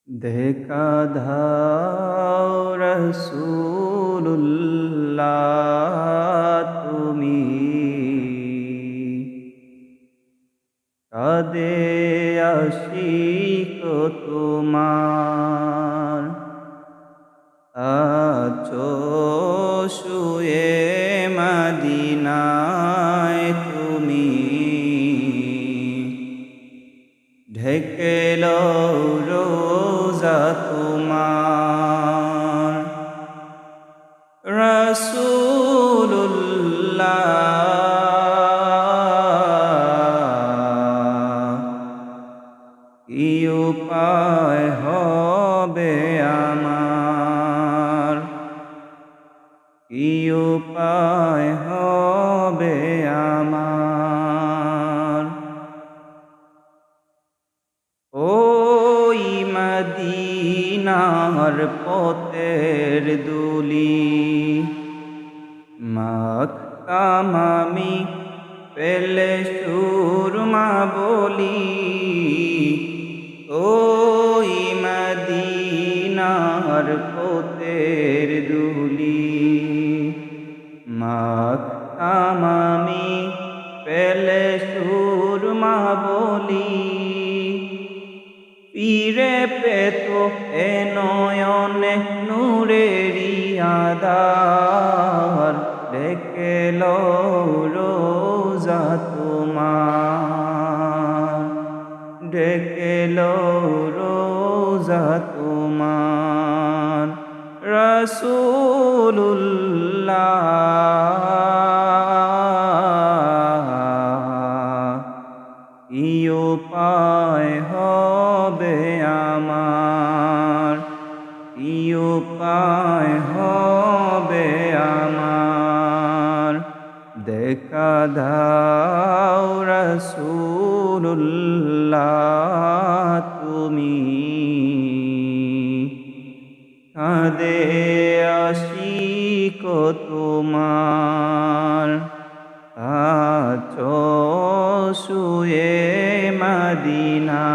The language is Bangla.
দেখা দাও রাসূলুল্লাহ তুমি কাঁদে আশিক তোমার আছো শুয়ে মদিনায় তুমি ঢেকে লও রোজা তোমার রাসূলুল্লাহ কি উপায় হবে আমার কি উপায় হবে আমার ওই মদিনার পথের দুলি মাখতাম আমি পেলে সুরমা বলি ওই মদিনার পথের দুলি মাখতাম আমি পেলে সুরমা বলি পীরে পেত এ নয়নে নূরেরি আধার ডেকে লও রোজা তোমার ডেকে লও রোজা তোমার রাসূলুল্লাহ কি উপায় হবে আমার কি উপায় হবে আমার দেখা দাও রাসূলুল্লাহ তুমি কাঁদে আশিক তোমার আছো শুয়ে মদিনা